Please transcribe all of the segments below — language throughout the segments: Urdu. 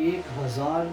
1000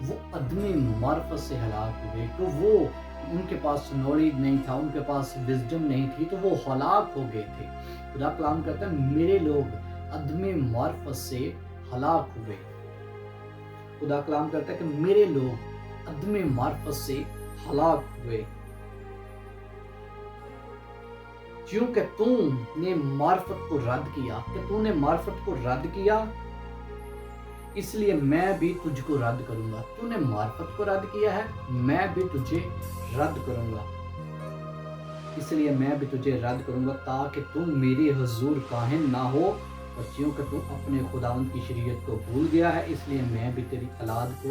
وہ عدم معرفت سے ہلاک ہوئے، تو وہ ان کے پاس نالج نہیں تھا، ان کے پاس وزڈم نہیں تھی، تو وہ ہلاک ہو گئے تھے۔ خدا کلام کرتا ہے میرے لوگ عدم معرفت سے ہلاک ہوئے۔ خدا کلام کرتا ہے کہ میرے لوگ عدم معرفت سے ہلاک ہوئے، کیونکہ تم نے معرفت کو رد کیا، کہ تم نے معرفت کو رد کیا، اس لیے میں بھی تجھ کو رد کروں گا۔ تو نے معرفت کو رد کیا ہے، میں بھی تجھے رد کروں گا، اس لیے میں بھی تجھے رد کروں گا تاکہ تم میری حضور کاہن نہ ہو، اور چونکہ تم اپنے خداوند کی شریعت کو بھول گیا ہے، اس لیے میں بھی تیری اولاد کو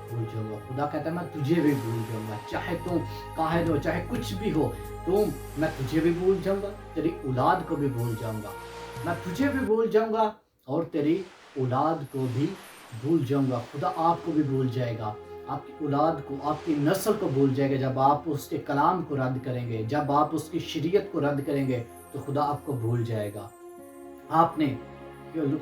بھول جاؤں گا۔ خدا کہتا ہے میں تجھے بھی بھول جاؤں گا، چاہے تم کاہن ہو، چاہے کچھ بھی ہو، میں تجھے بھی بھول جاؤں گا، تیری اولاد کو بھی بھول جاؤں گا۔ میں تجھے بھی بھول جاؤں گا اور تیری اولاد کو بھی بھول جاؤں گا۔ خدا آپ کو بھی بھول جائے گا، آپ کی اولاد کو، آپ کی نسل کو بھول جائے گا۔ جب آپ اس کے کلام کو رد کریں گے، جب آپ اس کی شریعت کو رد کریں گے، تو خدا آپ کو بھول جائے گا۔ آپ نے،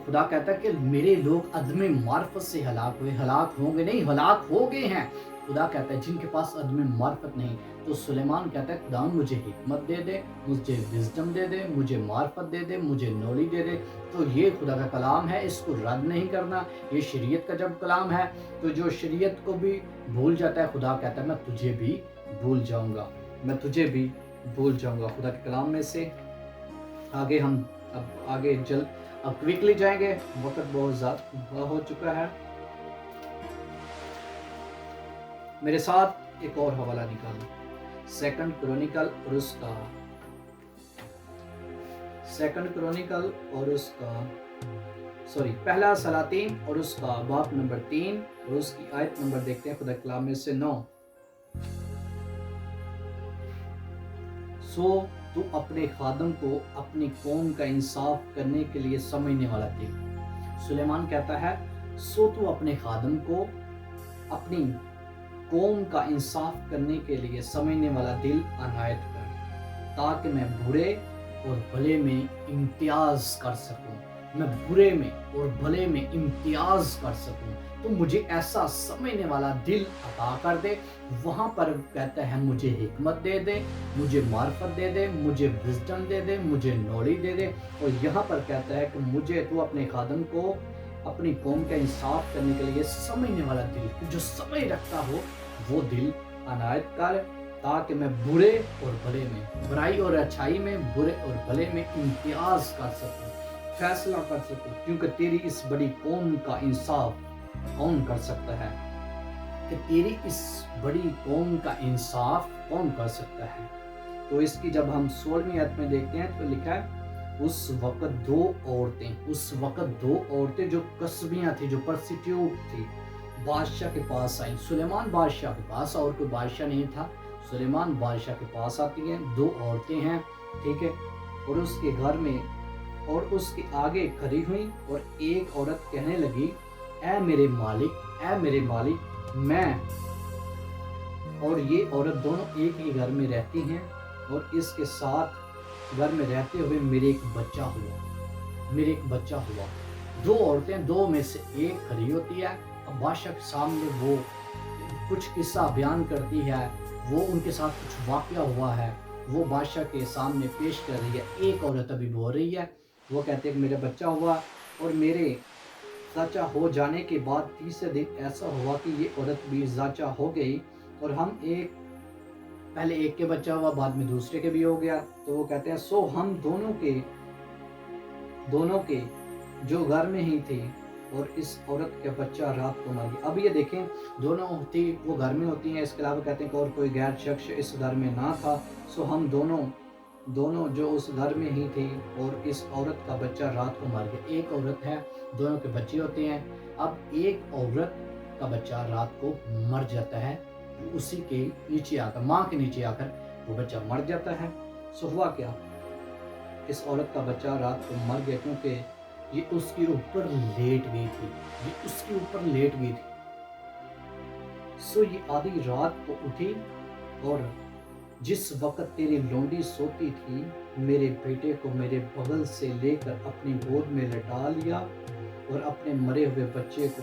خدا کہتا ہے کہ میرے لوگ عدم معرفت سے ہلاک ہوئے، ہلاک ہوں گے نہیں، ہلاک ہو گئے ہیں۔ خدا کہتا ہے جن کے پاس عدم معرفت نہیں، تو سلیمان کہتا ہے خدا مجھے حکمت دے دے، مجھے وزڈم دے دے، مجھے معرفت دے دے، مجھے نالج دے دے۔ تو یہ خدا کا کلام ہے، اس کو رد نہیں کرنا۔ یہ شریعت کا جب کلام ہے، تو جو شریعت کو بھی بھول جاتا ہے، خدا کہتا ہے میں تجھے بھی بھول جاؤں گا، میں تجھے بھی بھول جاؤں گا۔ خدا کے کلام میں سے آگے ہم آگے اب کوئکلی جائیں گے، وقت بہت زیادہ ہو چکا ہے۔ میرے ساتھ ایک اور حوالہ نکالیں، سیکنڈ کرونیکل اور اس کا پہلا سلاطین اور اس کا باب نمبر 3 اور اس کی آیت نمبر دیکھتے ہیں خدا کلام میں سے 9۔ سو تو اپنے خادم کو اپنی قوم کا انصاف کرنے کے لیے سمجھنے والا تھے۔ سلیمان کہتا ہے سو تو اپنے خادم کو اپنی قوم کا انصاف کرنے کے لیے سمجھنے والا دل عنایت کر، تاکہ میں برے اور بھلے میں امتیاز کر سکوں، میں برے میں اور بھلے میں امتیاز کر سکوں۔ تو مجھے ایسا سمجھنے والا دل عطا کر دے۔ وہاں پر کہتا ہے مجھے حکمت دے دے، مجھے معرفت دے دے، مجھے وزڈم دے دے، مجھے نالج دے دے۔ اور یہاں پر کہتا ہے کہ مجھے تو اپنے خادم کو اپنی قوم کا انصاف کرنے کے لیے سمجھنے والا دل، جو سمجھ رکھتا ہو، وہ دل عنایت کر، تاکہ میں برے اور بھلے میں، برائی اور اچھائی میں، برے اور بھلے میں امتیاز کر سکوں، فیصلہ کر سکوں۔ کیونکہ تیری اس بڑی قوم کا انصاف کون کر سکتا ہے؟ کہ تیری اس بڑی قوم کا انصاف کون کر سکتا ہے؟ تو اس کی جب ہم 16ویں آیت میں دیکھتے ہیں تو لکھا ہے اس وقت دو عورتیں جو قصبیاں تھی، جو پرسٹیوٹ تھی، بادشاہ کے پاس آئیں۔ سلیمان بادشاہ کے پاس، اور کوئی بادشاہ نہیں تھا، سلیمان بادشاہ کے پاس آتی ہیں، دو عورتیں ہیں، ٹھیک ہے، اور اس کے گھر میں اور اس کے آگے کھڑی ہوئیں، اور ایک عورت کہنے لگی اے میرے مالک میں اور یہ عورت دونوں ایک ہی گھر میں رہتی ہیں، اور اس کے ساتھ گھر میں رہتے ہوئے میرے ایک بچہ ہوا۔ دو عورتیں، دو میں سے ایک کھڑی ہوتی ہے، اب بادشاہ کے سامنے وہ کچھ قصہ بیان کرتی ہے، وہ ان کے ساتھ کچھ واقعہ ہوا ہے، وہ بادشاہ کے سامنے پیش کر رہی ہے۔ ایک عورت ابھی بول رہی ہے، وہ کہتے ہیں کہ میرا بچہ ہوا، اور میرے زچہ ہو جانے کے بعد تیسرے دن ایسا ہوا کہ یہ عورت بھی زچہ ہو گئی، اور ہم پہلے ایک کے بچہ ہوا، بعد میں دوسرے کے بھی ہو گیا۔ تو وہ کہتے ہیں سو ہم دونوں کے جو گھر میں ہی تھے، اور اس عورت کا بچہ رات کو مر گیا۔ اب یہ دیکھیں، دونوں ہوتی وہ گھر میں ہوتی ہیں، اس کے علاوہ کہتے ہیں کہ اور کوئی غیر شخص اس گھر میں نہ تھا۔ سو ہم دونوں جو اس گھر میں ہی تھی، اور اس عورت کا بچہ رات کو مر گیا۔ ایک عورت ہے، دونوں کے بچے ہوتے ہیں۔ اب ایک عورت کا بچہ رات کو مر جاتا ہے، اسی کے نیچے آ کر، ماں کے نیچے آ کر وہ بچہ مر جاتا ہے۔ سو ہوا کیا؟ اس عورت کا بچہ رات کو مر گیا، کیونکہ یہ اس کے اوپر لیٹ گئی تھی۔ سو یہ آدھی رات کو اٹھی، اور جس وقت تیری لونڈی سوتی تھی، میرے بیٹے کو میرے بغل سے لے کر اپنی گود میں لٹا لیا، اور اپنے مرے ہوئے بچے کو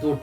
2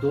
2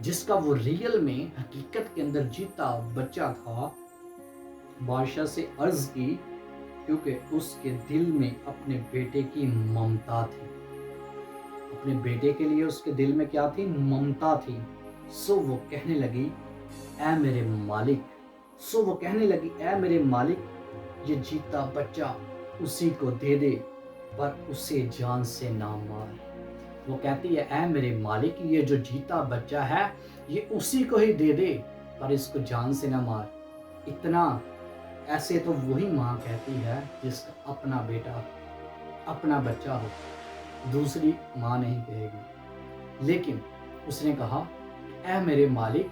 جس کا وہ ریئل میں حقیقت کے اندر جیتا بچہ تھا، بادشاہ سے عرض کی، کیونکہ اس کے دل میں اپنے بیٹے کی ممتا تھی، اپنے بیٹے کے لیے اس کے دل میں کیا تھی؟ ممتا تھی۔ سو وہ کہنے لگی اے میرے مالک، یہ جیتا بچہ اسی کو دے دے، پر اسے جان سے نہ مار۔ وہ کہتی ہے اے میرے مالک، یہ جو جیتا بچہ ہے یہ اسی کو ہی دے دے، پر اس کو جان سے نہ مار۔ اتنا ایسے تو وہی ماں کہتی ہے جس کا اپنا بیٹا، اپنا بچہ ہو، دوسری ماں نہیں کہے گی۔ لیکن اس نے کہا اے میرے مالک،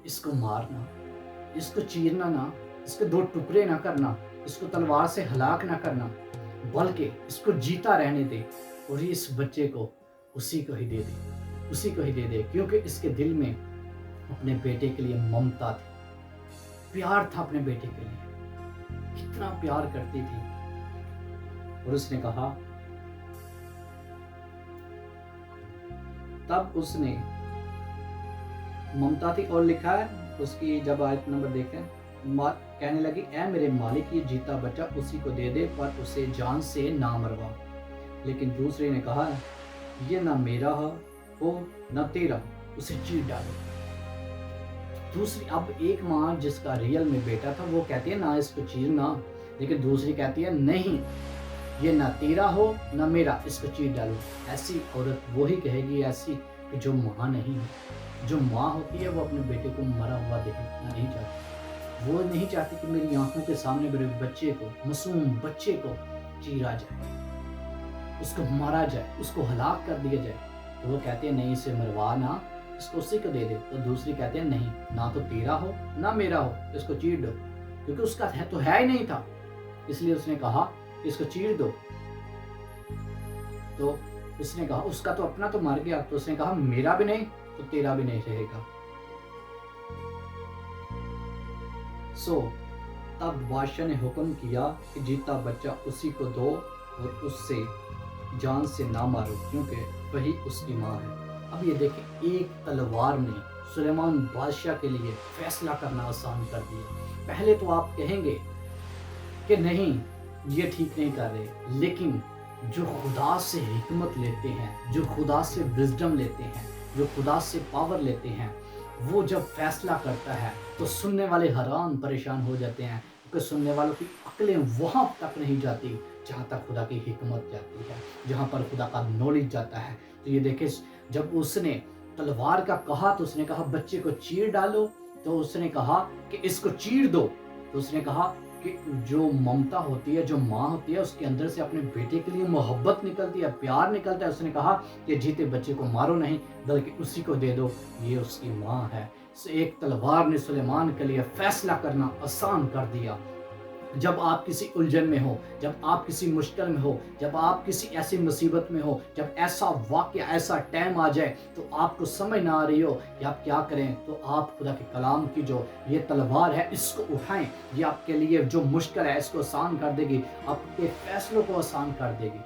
اس کو مارنا، اس کو چیرنا نہ، اس کے 2 ٹکڑے نہ کرنا، اس کو تلوار سے ہلاک نہ کرنا، بلکہ اس کو جیتا رہنے دے، اور اس بچے کو اسی کو ہی دے دے، کیونکہ اس کے دل میں اپنے بیٹے کے لیے ممتا تھی، پیار تھا اپنے بیٹے کے لیے، کتنا پیار کرتی تھی۔ اور اس نے کہا، تب اس نے ممتا تھی، اور لکھا ہے اس کی جب آیت نمبر دیکھیں، کہنے لگی اے میرے مالک، یہ جیتا بچہ اسی کو دے دے، پر اسے جان سے نہ مروا۔ لیکن دوسرے نے کہا یہ نہ میرا ہو نہ تیرا، اسے چیر ڈالو۔ دوسری، اب ایک ماں جس کا ریئل میں بیٹا تھا وہ کہتی ہے نہ اس کو چیرنا، لیکن دوسری کہتی ہے نہیں، یہ نہ تیرا ہو نہ میرا، اس کو چیر ڈالو۔ ایسی عورت وہی کہے گی ایسی کہ جو ماں نہیں ہے۔ جو ماں ہوتی ہے وہ اپنے بیٹے کو مرا ہوا دیکھنا نہیں چاہتی، وہ نہیں چاہتی کہ میری آنکھوں کے سامنے میرے بچے کو، معصوم بچے کو چیرا جائے، اس کو مارا جائے، اس کو ہلاک کر دیا جائے۔ تو وہ کہتے ہیں نہیں، اسے مروانا، اس کو اسی کو دے دے۔ تو دوسری کہتے ہیں نہیں، نہ تو تیرا ہو نہ میرا ہو، اس کو چیر دو، کیونکہ اس کا تو ہے ہی نہیں تھا، اس لیے اس نے کہا کہ اس کو چیر دو۔ تو اس نے کہا اس کا تو اپنا تو مر گیا، تو اس نے کہا میرا بھی نہیں تو تیرا بھی نہیں رہے گا۔ سو تب بادشاہ نے حکم کیا کہ جیتا بچہ اسی کو دو، اور اس سے جان سے نہ مارو، کیونکہ وہی اس کی ماں ہے۔ اب یہ دیکھیں، ایک تلوار نے سلیمان بادشاہ کے لیے فیصلہ کرنا آسان کر دیا۔ پہلے تو آپ کہیں گے کہ نہیں، یہ ٹھیک نہیں کر رہے، لیکن جو خدا سے حکمت لیتے ہیں، جو خدا سے وزڈم لیتے ہیں، جو خدا سے پاور لیتے ہیں، وہ جب فیصلہ کرتا ہے تو سننے والے حیران پریشان ہو جاتے ہیں، کیونکہ سننے والوں کی عقلیں وہاں تک نہیں جاتی جہاں تک خدا کی حکمت جاتی ہے، جہاں پر خدا کا نالج جاتا ہے۔ تو یہ دیکھیں، جب اس نے تلوار کا کہا تو اس نے کہا بچے کو چیر ڈالو، تو اس نے کہا کہ اس کو چیر دو، تو اس نے کہا کہ جو ممتا ہوتی ہے، جو ماں ہوتی ہے، اس کے اندر سے اپنے بیٹے کے لیے محبت نکلتی ہے، پیار نکلتا ہے۔ اس نے کہا کہ جیتے بچے کو مارو نہیں، بلکہ اسی کو دے دو، یہ اس کی ماں ہے۔ ایک تلوار نے سلیمان کے لیے فیصلہ کرنا آسان کر دیا۔ جب آپ کسی الجھن میں ہو، جب آپ کسی مشکل میں ہو، جب آپ کسی ایسی مصیبت میں ہو، جب ایسا واقعہ، ایسا ٹائم آ جائے تو آپ کو سمجھ نہ آ رہی ہو کہ آپ کیا کریں، تو آپ خدا کے کلام کی جو یہ تلوار ہے اس کو اٹھائیں، یہ آپ کے لیے جو مشکل ہے اس کو آسان کر دے گی، آپ کے فیصلوں کو آسان کر دے گی۔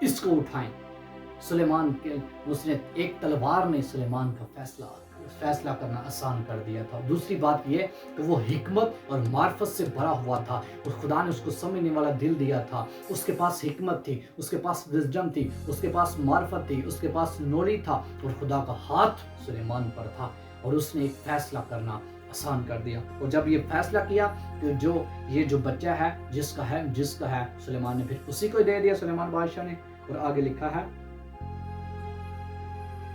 اس کو اٹھائیں۔ سلیمان کے اس نے ایک تلوار نے سلیمان کا فیصلہ کرنا آسان کر دیا تھا۔ دوسری بات یہ کہ وہ حکمت اور معرفت سے بھرا ہوا تھا، اور خدا نے اس کو سمجھنے والا دل دیا تھا۔ اس کے پاس حکمت تھی، اس کے پاس وزڈم تھی، اس کے پاس معرفت تھی، اس کے پاس نالج تھا، اور خدا کا ہاتھ سلیمان پر تھا، اور اس نے ایک فیصلہ کرنا آسان کر دیا۔ اور جب یہ فیصلہ کیا کہ یہ جو بچہ ہے جس کا ہے سلیمان نے پھر اسی کو دے دیا، سلیمان بادشاہ نے۔ اور آگے لکھا ہے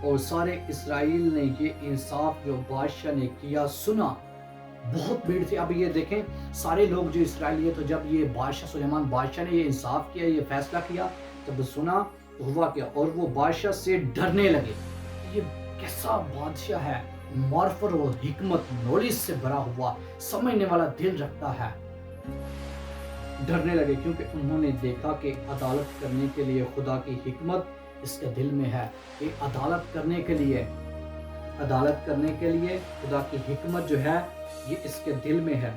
اور سارے اسرائیل نے یہ انصاف جو بادشاہ نے کیا سنا، بہت بھیڑ تھی۔ اب یہ دیکھیں، سارے لوگ جو اسرائیلی تو جب یہ سلیمان بادشاہ نے یہ انصاف کیا، یہ فیصلہ کیا، جب سنا تو ہوا کیا، اور وہ بادشاہ سے ڈرنے لگے۔ یہ کیسا بادشاہ ہے، معرفت اور حکمت نالج سے بھرا ہوا، سمجھنے والا دل رکھتا ہے۔ ڈرنے لگے کیونکہ انہوں نے دیکھا کہ عدالت کرنے کے لیے خدا کی حکمت اس کے دل میں ہے، کہ عدالت کرنے کے لیے خدا کی حکمت جو ہے یہ اس کے دل میں ہے،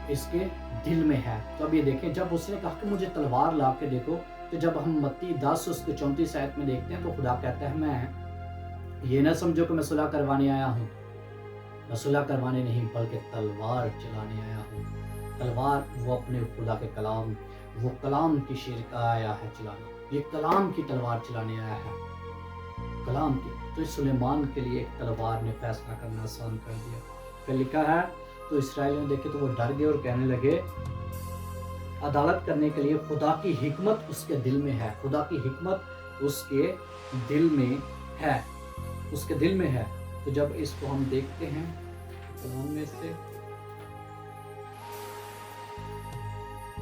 اس کے دل میں ہے۔ تو اب یہ دیکھیں، جب اس نے کہا کہ مجھے تلوار لا کے دیکھو، تو جب ہم متی 10 اس کے 34 آیت میں دیکھتے ہیں تو خدا کہتا ہے میں یہ نہ سمجھو کہ میں صلح کروانے آیا ہوں، میں صلح کروانے نہیں بلکہ تلوار چلانے آیا ہوں۔ تلوار وہ اپنے خدا کے کلام، وہ کلام کی شیر کا آیا ہے چلانے، یہ کلام کی تلوار چلانے آیا ہے، کلام کی۔ تو سلیمان کے لیے ایک تلوار نے فیصلہ کرنا آسان کر دیا۔ پھر لکھا ہے تو اسرائیلیوں نے دیکھے تو وہ ڈر گئے اور کہنے لگے عدالت کرنے کے لیے خدا کی حکمت اس کے دل میں ہے، خدا کی حکمت اس کے دل میں ہے، اس کے دل میں ہے۔ تو جب اس کو ہم دیکھتے ہیں کلام میں سے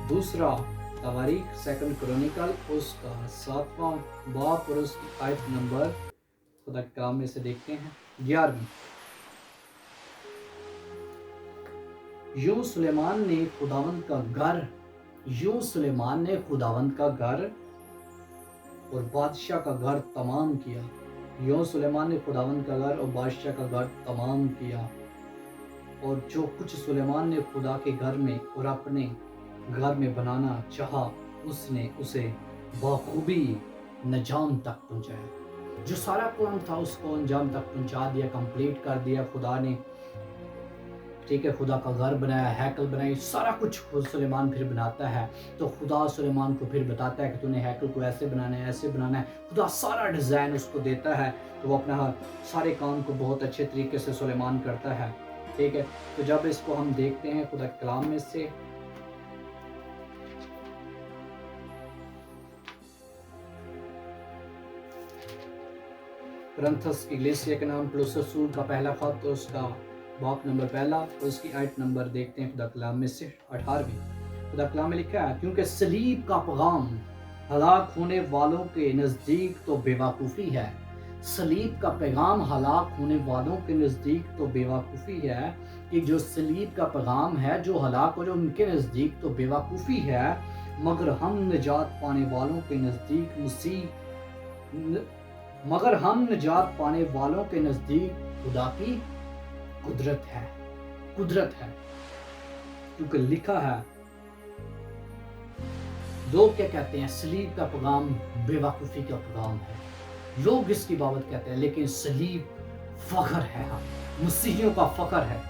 دوسرا تواریخ سیکنڈ کرونیکل اس کا 7واں باب اور اس کی آیت نمبر خدا کے کلام میں سے دیکھتے ہیں 11۔ یوں سلیمان نے خداوند کا گھر اور بادشاہ کا گھر تمام کیا، یوں سلیمان نے خداوند کا گھر اور بادشاہ کا گھر تمام کیا، اور جو کچھ سلیمان نے خدا کے گھر میں اور اپنے گھر میں بنانا چاہا اس نے اسے بخوبی انجام تک پہنچایا۔ جو سارا کام تھا اس کو انجام تک پہنچا دیا، کمپلیٹ کر دیا خدا نے، ٹھیک ہے۔ خدا کا گھر بنایا، ہیکل بنائی، سارا کچھ خود سلیمان پھر بناتا ہے۔ تو خدا سلیمان کو پھر بتاتا ہے کہ تو نے ہیکل کو ایسے بنانا ہے، ایسے بنانا ہے۔ خدا سارا ڈیزائن اس کو دیتا ہے، تو وہ اپنا سارے کام کو بہت اچھے طریقے سے سلیمان کرتا ہے، ٹھیک ہے۔ تو جب اس کو ہم دیکھتے ہیں خدا کے کلام میں سے کرنتھس کی کلیسیا کے نام پلوس رسول کا پہلا خط اور اس کا باب نمبر پہلا اور اس کی آیت نمبر دیکھتے ہیں خدا کلام میں سے 18۔ خدا کلام میں لکھا ہے کیونکہ صلیب کا پیغام ہلاک ہونے والوں کے نزدیک تو بیوقوفی ہے، صلیب کا پیغام ہلاک ہونے والوں کے نزدیک تو بیوقوفی ہے، کہ جو صلیب کا پیغام ہے جو ہلاک ہو جو ان کے نزدیک تو بیوقوفی ہے، مگر ہم نجات پانے والوں کے نزدیک خدا کی قدرت ہے، کیونکہ لکھا ہے لوگ کیا کہتے ہیں صلیب کا پیغام بے وقوفی کا پیغام ہے، لوگ اس کی بابت کہتے ہیں، لیکن صلیب فخر ہے، مسیحیوں کا فخر ہے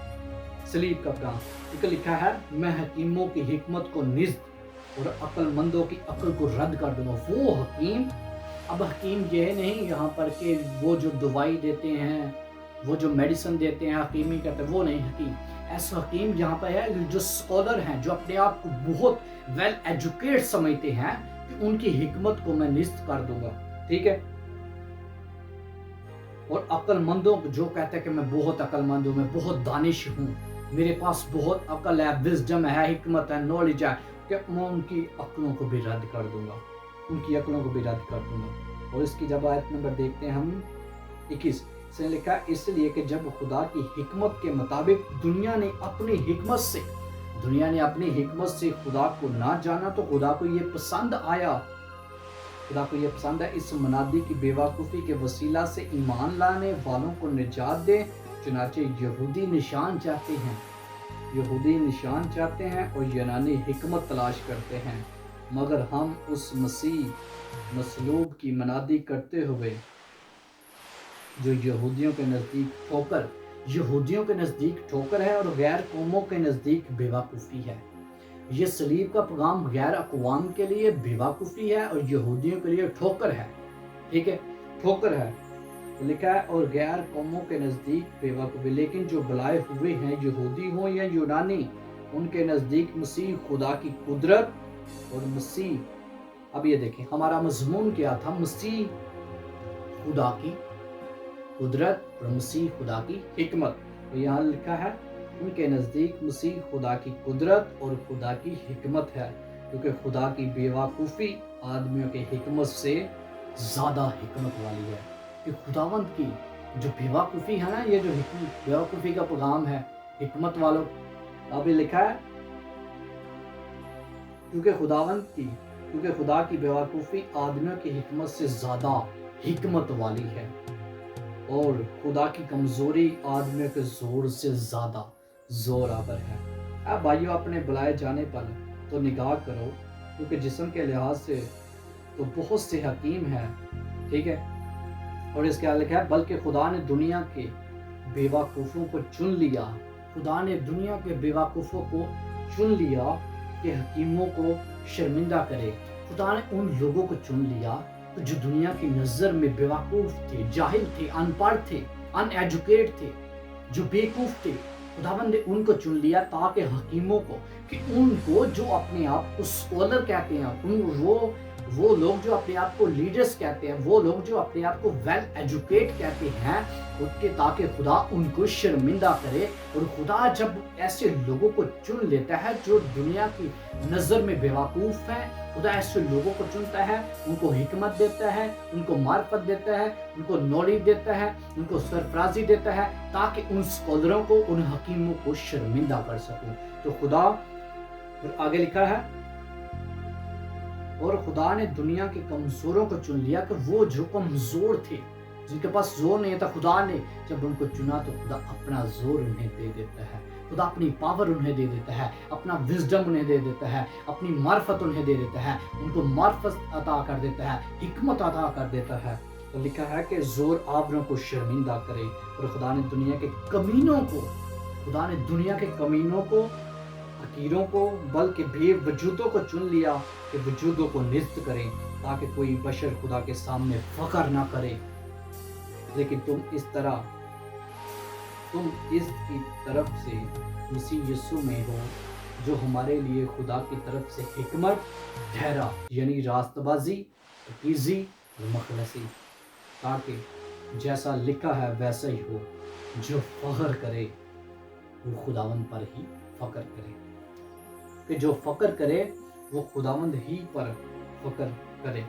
صلیب کا پیغام، کیونکہ لکھا ہے میں حکیموں کی حکمت کو نزد اور عقل مندوں کی عقل کو رد کر دوں گا۔ وہ حکیم، اب حکیم یہ نہیں یہاں پر کہ وہ جو دوائی دیتے ہیں، وہ جو میڈیسن دیتے ہیں حکیمی کہتے ہیں، وہ نہیں حکیم، ایسا حکیم یہاں پر ہے جو سکولر ہیں، جو اپنے آپ کو بہت ویل ایجوکیٹ سمجھتے ہیں، کہ ان کی حکمت کو میں نصب کر دوں گا، ٹھیک ہے۔ اور عقل مندوں جو کہتے ہیں کہ میں بہت عقل مند ہوں، میں بہت دانش ہوں، میرے پاس بہت عقل ہے، وزڈم ہے، حکمت ہے، نالج ہے، کہ میں ان کی عقلوں کو بھی رد کر دوں گا، ان کی عقلوں کو بھی رد کر دوں گا۔ اور اس کی جب آیت نمبر دیکھتے ہیں ہم 21 سے لکھا اس لیے کہ جب خدا کی حکمت کے مطابق دنیا نے اپنی حکمت سے خدا کو نہ جانا، تو خدا کو یہ پسند آیا اس منادی کی بے وقوفی کے وسیلہ سے ایمان لانے والوں کو نجات دے، چنانچہ یہودی نشان چاہتے ہیں اور یونانی حکمت تلاش کرتے ہیں، مگر ہم اس مسیح مصلوب کی منادی کرتے ہوئے جو یہودیوں کے نزدیک ٹھوکر ہے اور غیر قوموں کے نزدیک بے وقوفی ہے۔ یہ صلیب کا پیغام غیر اقوام کے لیے بے وقوفی ہے اور یہودیوں کے لیے ٹھوکر ہے، ٹھیک ہے، ٹھوکر ہے، لکھا ہے اور غیر قوموں کے نزدیک بے وقوفی، لیکن جو بلائے ہوئے ہیں یہودی ہوں یا یونانی، ان کے نزدیک مسیح خدا کی قدرت اور مسیح، اب یہ دیکھیں ہمارا مضمون کیا تھا، مسیح خدا کی قدرت اور مسیح خدا کی حکمت، اور یہاں لکھا ہے ان کے نزدیک مسیح خدا کی قدرت اور خدا کی حکمت ہے، کیونکہ خدا کی بے وقوفی آدمیوں کی حکمت سے زیادہ حکمت والی ہے، کہ خداوند کی جو بے وقوفی ہے نا، یہ جو بے وقوفی کا پیغام ہے حکمت والوں، اب یہ لکھا ہے کیونکہ خدا کی بے وقوفی آدمیوں کی حکمت سے زیادہ حکمت والی ہے، اور خدا کی کمزوری آدمیوں کے زور سے زیادہ زور آور ہے۔ اب بھائیو اپنے بلائے جانے پر تو نگاہ کرو، کیونکہ جسم کے لحاظ سے تو بہت سے حکیم ہیں، ٹھیک ہے، اور اس کے آگے لکھا ہے بلکہ خدا نے دنیا کے بیوقوفوں کو چن لیا، خدا نے دنیا کے بیوقوفوں کو چن لیا کہ حکیموں کو شرمندہ کرے۔ خدا نے ان لوگوں کو چن لیا جو دنیا کی نظر میں بیوقوف تھے، جاہل تھے، ان پڑھ تھے، ان ایجوکیٹ تھے، جو بیوقوف تھے۔ خداوند نے ان کو چن لیا تاکہ حکیموں کو، کہ ان کو جو اپنے آپ کو اسکالر کہتے ہیں، وہ لوگ جو اپنے آپ کو لیڈرز کہتے ہیں، وہ لوگ جو اپنے آپ کو ویل ایجوکیٹ کہتے ہیں، ان کے تاکہ خدا ان کو شرمندہ کرے۔ اور خدا جب ایسے لوگوں کو چن لیتا ہے جو دنیا کی نظر میں بیوقوف ہیں، خدا ایسے لوگوں کو چنتا ہے، ان کو حکمت دیتا ہے، ان کو معرفت دیتا ہے، ان کو نالج دیتا ہے، ان کو سرفرازی دیتا ہے، تاکہ ان اسکالروں کو، ان حکیموں کو شرمندہ کر سکوں۔ تو خدا آگے لکھا ہے اور خدا نے دنیا کے کمزوروں کو چن لیا، کہ وہ جو کمزور تھے، جن کے پاس زور نہیں تھا، خدا نے جب ان کو چنا تو خدا اپنا زور انہیں دے دیتا ہے، خدا اپنی پاور انہیں دے دیتا ہے، اپنا وزڈم انہیں دے دیتا ہے، اپنی معرفت انہیں دے دیتا ہے، ان کو معرفت عطا کر دیتا ہے، حکمت عطا کر دیتا ہے۔ تو لکھا ہے کہ زور آوروں کو شرمندہ کرے، اور خدا نے دنیا کے کمینوں کو، حقیروں کو، بلکہ بے وجودوں کو چن لیا کہ وجودوں کو نصب کریں، تاکہ کوئی بشر خدا کے سامنے فخر نہ کرے۔ لیکن تم اس کی طرف سے مسیح یسوع میں ہو، جو ہمارے لیے خدا کی طرف سے حکمت ٹھہرا، یعنی راست بازی، پاکیزگی اور مخلصی، تاکہ جیسا لکھا ہے ویسا ہی ہو، جو فخر کرے وہ خداوند پر ہی فخر کرے، کہ جو فخر کرے وہ خداوند ہی پر فخر کرے۔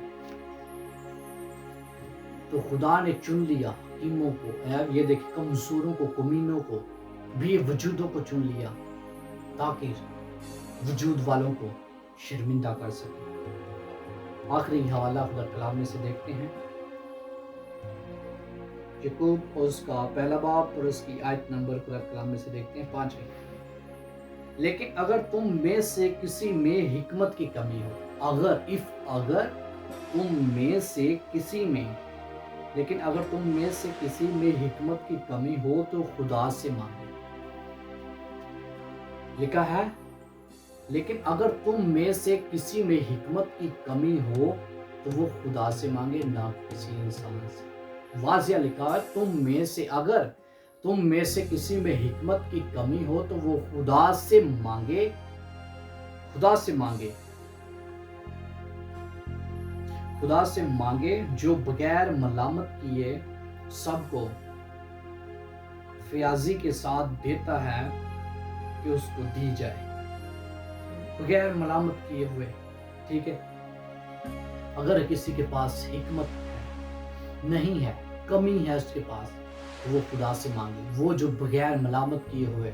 تو خدا نے چن لیا حکیموں کو، یہ دیکھیں کمزوروں کو، کمینوں کو، بے وجودوں کو چن لیا، تاکہ وجود والوں کو شرمندہ کر سکے۔ آخری حوالہ خدا کلام میں سے دیکھتے ہیں، یعقوب اور اس کا پہلا باب اور اس کی آیت نمبر خدا کلام میں سے دیکھتے ہیں 5۔ لیکن اگر تم میں سے کسی میں حکمت کی کمی ہو، لیکن اگر تم میں سے کسی میں حکمت کی کمی ہو تو خدا سے مانگے۔ لکھا ہے لیکن اگر تم میں سے کسی میں حکمت کی کمی ہو تو وہ خدا سے مانگے، نہ کسی انسان سے۔ واضح لکھا ہے اگر تم میں سے کسی میں حکمت کی کمی ہو تو وہ خدا سے مانگے، خدا سے مانگے جو بغیر ملامت کیے سب کو فیاضی کے ساتھ دیتا ہے کہ اس کو دی جائے، بغیر ملامت کیے ہوئے، ٹھیک ہے۔ اگر کسی کے پاس حکمت نہیں ہے، کمی ہے اس کے پاس، تو وہ خدا سے مانگے، وہ جو بغیر ملامت کیے ہوئے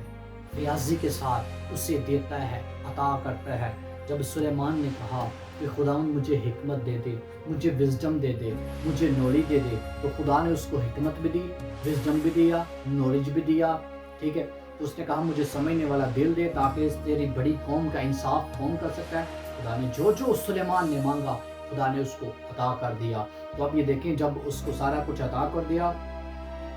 فیاضی کے ساتھ اسے دیتا ہے، عطا کرتا ہے۔ جب سلیمان نے کہا کہ خداوند مجھے حکمت دے دے، مجھے وزڈم دے دے، مجھے نالج دے دے، تو خدا نے اس کو حکمت بھی دی، وزڈم بھی دیا، نالج بھی دیا، ٹھیک ہے۔ تو اس نے کہا مجھے سمجھنے والا دل دے تاکہ اس تیری بڑی قوم کا انصاف کون کر سکتا ہے۔ خدا نے جو سلیمان نے مانگا خدا نے اس کو عطا کر دیا۔ تو اب یہ دیکھیں جب اس کو سارا کچھ عطا کر دیا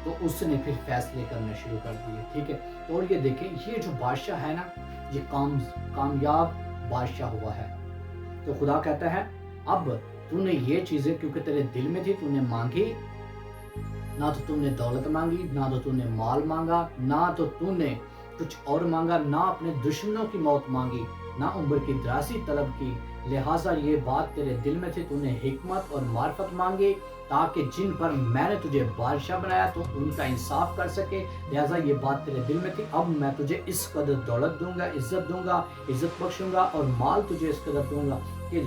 تو اس نے پھر فیصلے کرنے شروع کر دیے، ٹھیک ہے۔ اور یہ دیکھیں یہ جو بادشاہ ہے نا، یہ کامیاب بادشاہ ہوا ہے۔ تو خدا کہتا ہے اب تو نے یہ چیزیں کیونکہ تیرے دل میں تھی، تو نے مانگی، نہ تو تم نے دولت مانگی، نہ تو تم نے مال مانگا، نہ تو تم نے کچھ اور مانگا، نہ اپنے دشمنوں کی موت مانگی، نہ عمر کی درازی طلب کی، لہٰذا یہ بات تیرے دل میں تھی، تو نے حکمت اور معرفت مانگی تاکہ جن پر میں نے تجھے بادشاہ بنایا تو ان کا انصاف کر سکے، لہٰذا یہ بات تیرے دل میں تھی، اب میں تجھے اس قدر دولت دوں گا، عزت بخشوں گا اور مال تجھے اس قدر دوں گا کہ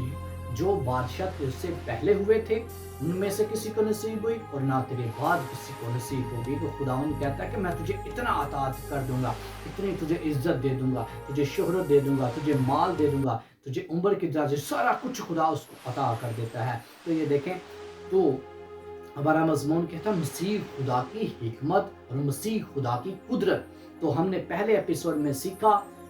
جو بادشاہ تجھ سے پہلے ہوئے تھے ان میں سے کسی کو نصیب ہوئی اور نہ تیرے بعد کسی کو نصیب ہوگی۔ تو خداوند کہتا ہے کہ میں تجھے اتنا عطا کر دوں گا، اتنی تجھے عزت دے دوں گا، تجھے شہرت دے دوں گا، تجھے مال دے دوں گا، تجھے عمر کی درازی، سارا کچھ خدا اس کو عطا کر دیتا ہے۔ تو یہ دیکھیں تو ہمارا مضمون کہتا ہے مسیح خدا کی حکمت اور مسیح خدا کی قدرت۔ تو ہم نے پہلے ایپیسوڈ میں سیکھا